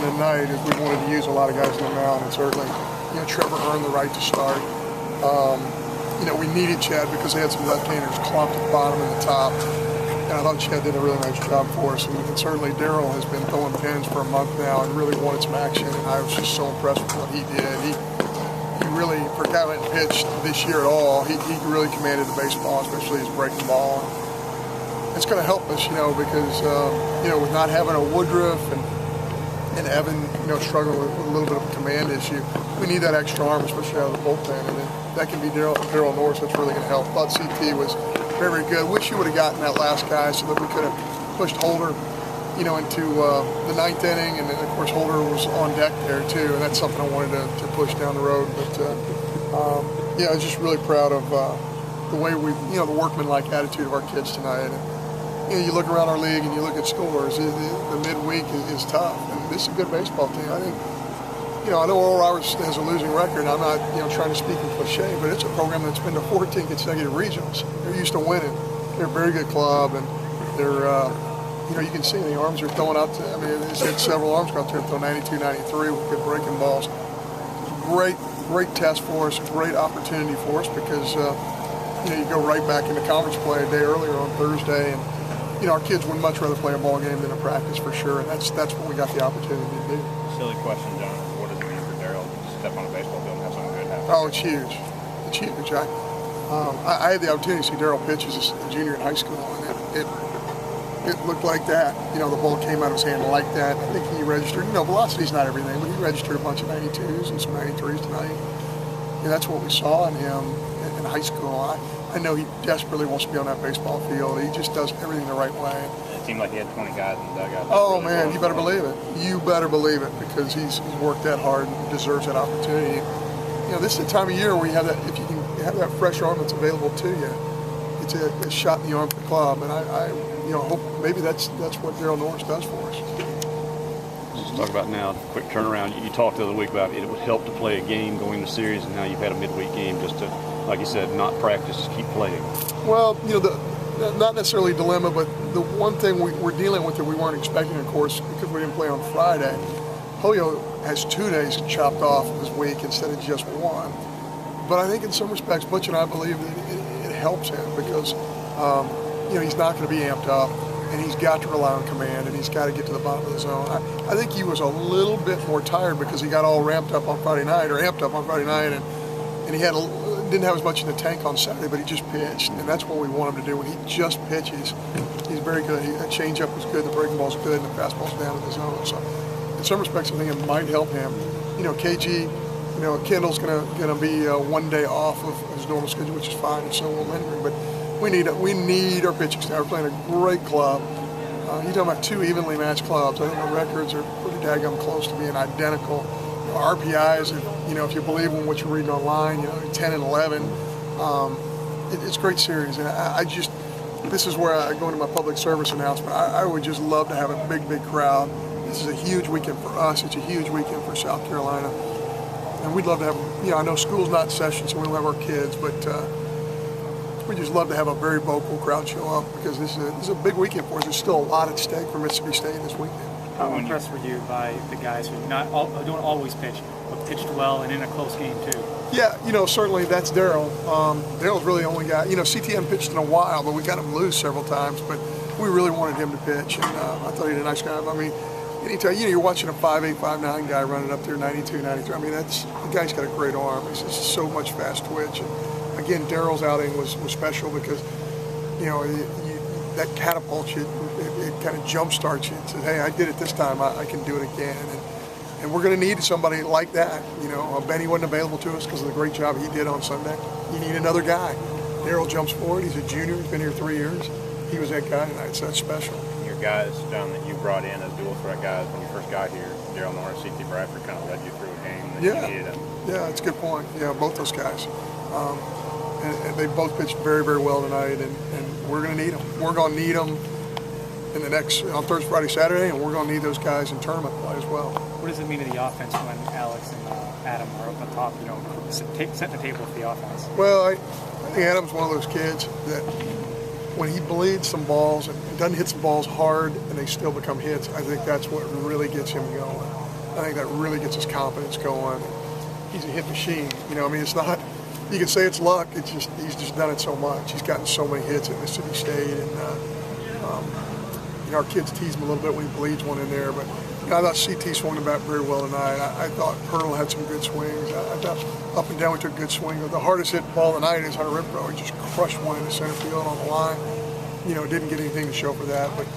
and tonight is we wanted to use a lot of guys on the mound, and certainly, Trevor earned the right to start. We needed Chad because they had some left-handers clumped at the bottom and the top, and I thought Chad did a really nice job for us. And certainly Daryl has been throwing pins for a month now and really wanted some action, and I was just so impressed with what he did. He really, for a guy who hadn't pitched this year at all, he really commanded the baseball, especially his breaking ball. It's going to help us, because, with not having a Woodruff and Evan, struggling with a little bit of a command issue, we need that extra arm, especially out of the bullpen, and that can be Daryl Norris. That's really going to help. Thought CT was very, very good. Wish he would have gotten that last guy so that we could have pushed Holder, into the ninth inning, and then of course Holder was on deck there too, and that's something I wanted to push down the road. But I was just really proud of the way we, the workman-like attitude of our kids tonight. And, you look around our league and you look at scores. The midweek is tough, and this is a good baseball team. I think, I know Oral Roberts has a losing record. I'm not, trying to speak in cliche, but it's a program that's been to 14 consecutive regionals. They're used to winning. They're a very good club, and they're, you can see the arms are throwing out. They had several arms go out there and throw 92, 93 with good breaking balls. Great test for us, a great opportunity for us because, you go right back into conference play a day earlier on Thursday, and our kids would much rather play a ball game than a practice for sure, and that's what we got the opportunity to do. Silly question, John. What does it mean for Daryl to step on a baseball field and have something good happen? Oh, it's huge. It's huge. I had the opportunity to see Daryl pitch as a junior in high school, and it looked like that. The ball came out of his hand like that. I think he registered. Velocity's not everything, but he registered a bunch of 92s and some 93s tonight. That's what we saw in him in high school. I know he desperately wants to be on that baseball field. He just does everything the right way. It seemed like he had 20 guys in the dugout. Oh, really, man, you better believe it. You better believe it, because he's worked that hard and deserves that opportunity. This is the time of year where you have that. If you can have that fresh arm that's available to you, it's a shot in the arm for the club. And I hope maybe that's what Daryl Norris does for us. Let's talk about now, quick turnaround. You talked the other week about it would help to play a game going to series, and now you've had a midweek game just to, like you said, not practice, just keep playing. Well, not necessarily a dilemma, but the one thing we're dealing with that we weren't expecting, of course, because we didn't play on Friday, Julio has 2 days chopped off this week instead of just one. But I think in some respects, Butch and I believe that it helps him because, he's not going to be amped up, and he's got to rely on command, and he's got to get to the bottom of the zone. I think he was a little bit more tired because he got all amped up on Friday night, and he didn't have as much in the tank on Saturday, but he just pitched, and that's what we want him to do. When he just pitches, he's very good. That changeup was good, the breaking ball's good, and the fastball's down in the zone. So, in some respects, I think it might help him. KG, Kendall's gonna be 1 day off of his normal schedule, which is fine, and so will Lindgren. But we need our pitching staff. We're playing a great club. You're talking about 2 evenly matched clubs. I think the records are pretty daggum close to being identical. RPIs, if you believe in what you're reading online, 10 and 11. It's a great series, and this is where I go into my public service announcement. I would just love to have a big crowd. This is a huge weekend for us. It's a huge weekend for South Carolina, and we'd love to have. I know school's not in session, so we don't have our kids, but we just love to have a very vocal crowd show up because this is a big weekend for us. There's still a lot at stake for Mississippi State this weekend. How impressed were you by the guys who don't always pitch, but pitched well and in a close game too? Yeah, certainly that's Daryl. Daryl's really the only guy. CTN pitched in a while, but we got him loose several times. But we really wanted him to pitch, and I thought he did a nice job. Anytime you're watching a 5'8", 5'9" guy running up there 92, 93. The guy's got a great arm. It's just so much fast twitch. And again, Daryl's outing was special because that catapults you. It kind of jump starts you and says, hey, I did it this time, I can do it again. And we're going to need somebody like that. Benny wasn't available to us because of the great job he did on Sunday. You need another guy. Daryl jumps forward. He's a junior. He's been here 3 years. He was that guy tonight, so that's special. Your guys, John, that you brought in as dual threat guys when you first got here, Daryl Norris, C.T. Bradford, kind of led you through a game that you needed. Yeah, that's a good point. Yeah, both those guys. And they both pitched very, very well tonight, and we're going to need them. We're going to need them on Thursday, Friday, Saturday, and we're going to need those guys in tournament play as well. What does it mean to the offense when Alex and Adam are up on top, setting the table with the offense? Well, I think Adam's one of those kids that when he bleeds some balls and doesn't hit some balls hard and they still become hits, I think that's what really gets him going. I think that really gets his confidence going. He's a hit machine. You know, I mean, it's not. You can say it's luck. It's just he's just done it so much. He's gotten so many hits at Mississippi State, and you know, our kids tease him a little bit when he bleeds one in there. But you know, I thought CT swung the bat very well tonight. I thought Pearl had some good swings. I thought up and down we took good swings. The hardest hit ball of the night is Hunter Renfroe. He just crushed one into center field on the line. You know, didn't get anything to show for that. But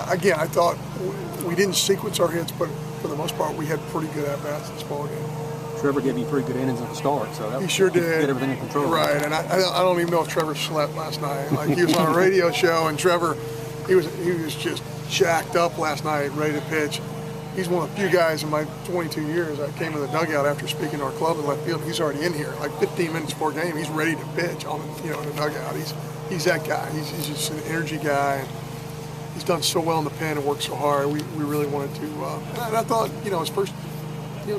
again, I thought we didn't sequence our hits, but for the most part, we had pretty good at bats in this ball game. Trevor gave you 3 good innings at the start, so that he sure did. Get everything in control. Right, and I don't even know if Trevor slept last night. Like, he was on a radio show, and Trevor, he was just jacked up last night, ready to pitch. He's one of the few guys in my 22 years I came in the dugout after speaking to our club in left field. He's already in here, like 15 minutes before game. He's ready to pitch on, you know, in the dugout. He's that guy. He's just an energy guy. And he's done so well in the pen and worked so hard. We really wanted to. And I thought, you know, his first,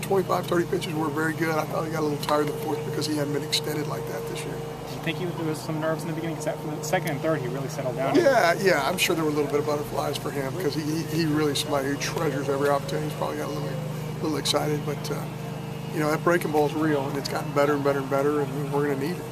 25, 30 pitches were very good. I thought he got a little tired in the fourth because he hadn't been extended like that this year. Do you think there was some nerves in the beginning? Because for the second and third, he really settled down. Yeah. I'm sure there were a little bit of butterflies for him because he really is somebody who treasures every opportunity. He's probably got a little excited, but you know, that breaking ball is real, and it's gotten better and better and better, and we're going to need it.